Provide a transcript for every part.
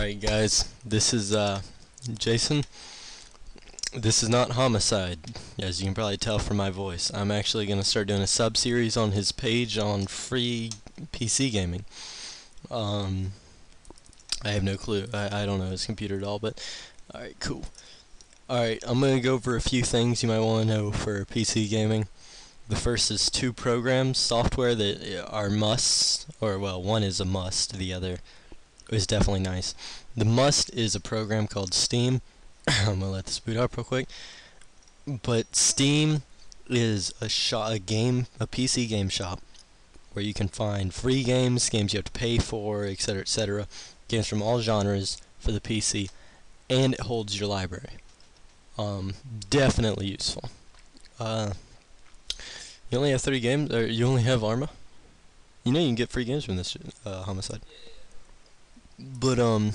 Alright guys, this is Jason. This is not Homicide, as you can probably tell from my voice. I'm actually going to start doing a sub-series on his page on free PC gaming. I have no clue. I don't know his computer at all, but alright, cool. Alright, I'm going to go over a few things you might want to know for PC gaming. The first is two programs, software that are musts, or well, one is a must, the other is definitely nice. The must is a program called Steam. I'm gonna let this boot up real quick. But Steam is a PC game shop where you can find free games, games you have to pay for, etc., etc. Games from all genres for the PC, and it holds your library. Definitely useful. You only have 3 games, or you only have Arma? You know you can get free games from this Homicide. But I'm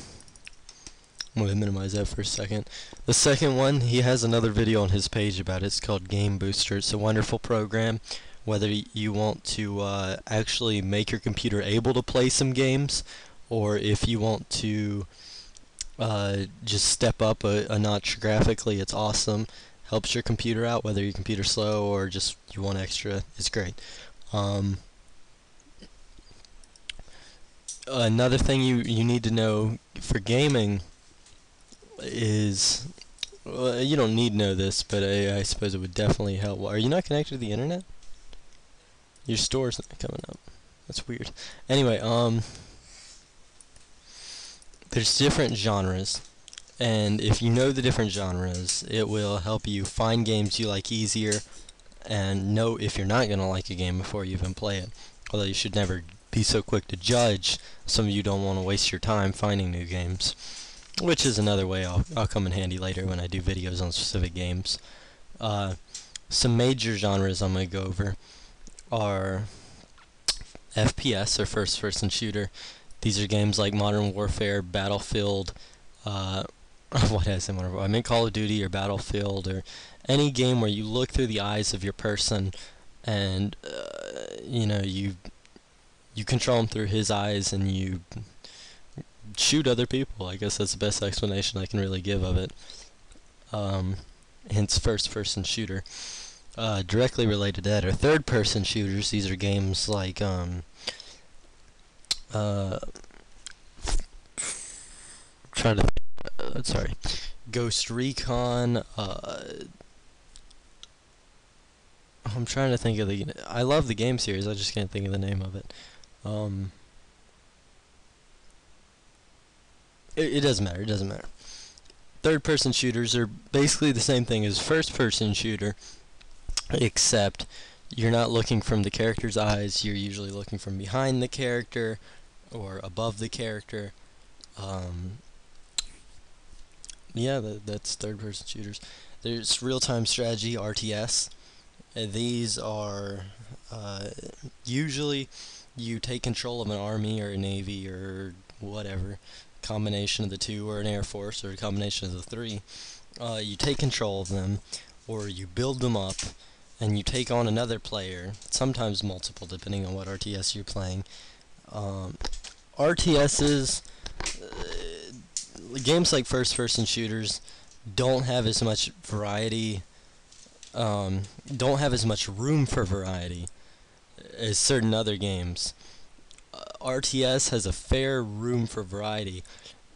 gonna minimize that for a second. The second one, he has another video on his page about it. It's called Game Booster. It's a wonderful program. Whether you want to actually make your computer able to play some games, or if you want to just step up a notch graphically, it's awesome. Helps your computer out, whether your computer's slow or just you want extra. It's great. Another thing you need to know for gaming is, you don't need to know this, but I suppose it would definitely help. Are you not connected to the internet? Your store's not coming up. That's weird. Anyway, there's different genres, and if you know the different genres, it will help you find games you like easier, and know if you're not gonna like a game before you even play it. Although you should never be so quick to judge. Some of you don't want to waste your time finding new games, which is another way I'll come in handy later when I do videos on specific games. Some major genres I'm going to go over are FPS, or first person shooter. These are games like Modern Warfare, Battlefield, what has Modern Warfare? I mean Call of Duty or Battlefield, or any game where you look through the eyes of your person and you know, you control him through his eyes and you shoot other people. I guess that's the best explanation I can really give of it. Hence first-person shooter. Directly related to that are third-person shooters. These are games like Ghost Recon. I'm trying to think of I love the game series. I just can't think of the name of it. It doesn't matter. It doesn't matter. Third-person shooters are basically the same thing as first-person shooter, except you're not looking from the character's eyes. You're usually looking from behind the character or above the character. Yeah, that's third-person shooters. There's real-time strategy, RTS. These are usually you take control of an army or a navy or whatever, combination of the two, or an air force, or a combination of the three. You take control of them, or you build them up, and you take on another player, sometimes multiple depending on what RTS you're playing. RTSs, games like first-person shooters don't have as much variety, don't have as much room for variety as certain other games. RTS has a fair room for variety,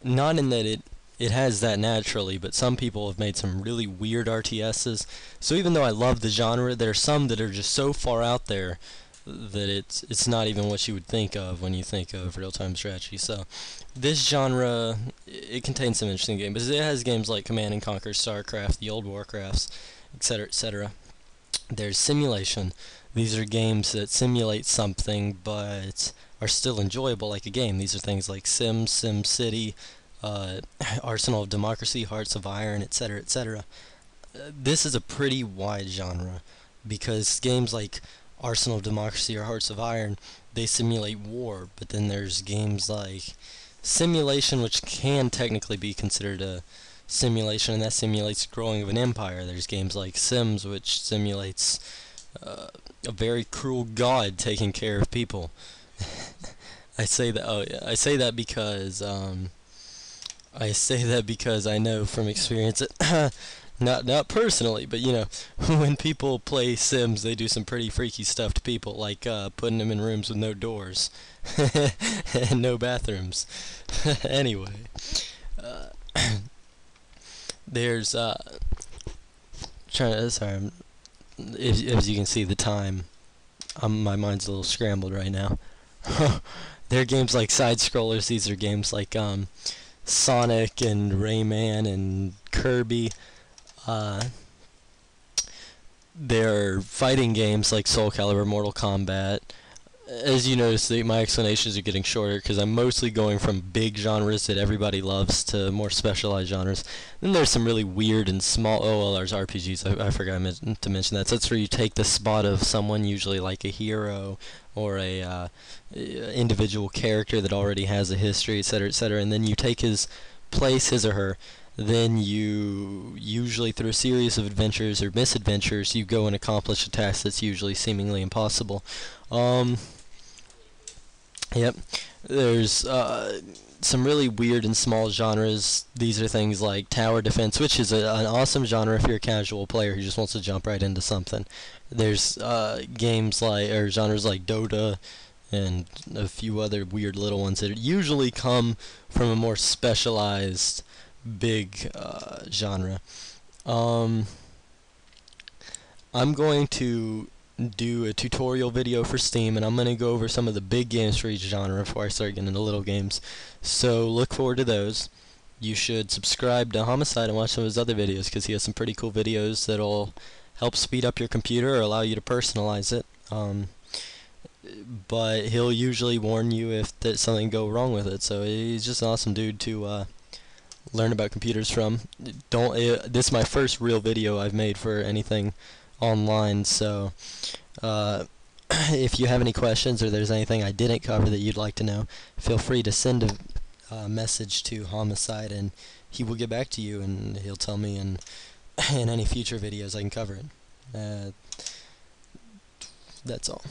not in that it has that naturally, but some people have made some really weird RTSs. So even though I love the genre, there are some that are just so far out there that it's not even what you would think of when you think of real-time strategy. So this genre, it contains some interesting games, but it has games like Command and Conquer, StarCraft, the old Warcrafts, etc., etc. There's simulation. These are games that simulate something but are still enjoyable like a game. These are things like Sims, SimCity, Arsenal of Democracy, Hearts of Iron, etc., etc. This is a pretty wide genre, because games like Arsenal of Democracy or Hearts of Iron, they simulate war, but then there's games like Simulation, which can technically be considered a simulation, and that simulates the growing of an empire. There's games like Sims, which simulates a very cruel god taking care of people. I say that because I say that because I know from experience that not personally, but you know, when people play Sims, they do some pretty freaky stuff to people, like putting them in rooms with no doors and no bathrooms. Anyway, uh, there's trying to sorry, as you can see the time, my mind's a little scrambled right now. There are games like side scrollers. These are games like Sonic and Rayman and Kirby. Uh, there are fighting games like Soul Calibur, Mortal Kombat. As you notice, my explanations are getting shorter because I'm mostly going from big genres that everybody loves to more specialized genres. Then there's some really weird and small OLRs, RPGs. I forgot to mention that. So that's where you take the spot of someone, usually like a hero or a individual character that already has a history, etc., and then you take his place, his or her. Then you, usually through a series of adventures or misadventures, you go and accomplish a task that's usually seemingly impossible. Um, Yep. There's some really weird and small genres. These are things like tower defense, which is an awesome genre if you're a casual player who just wants to jump right into something. There's games like, or genres like Dota and a few other weird little ones that usually come from a more specialized big genre. Um, I'm going to do a tutorial video for Steam, and I'm going to go over some of the big games for each genre before I start getting into little games. So look forward to those. You should subscribe to Homicide and watch some of his other videos because he has some pretty cool videos that'll help speed up your computer or allow you to personalize it. But he'll usually warn you if there's something go wrong with it. So he's just an awesome dude to learn about computers from. This is my first real video I've made for anything online, so if you have any questions or there's anything I didn't cover that you'd like to know, feel free to send a message to Homicide and he will get back to you and he'll tell me in any future videos I can cover it. That's all.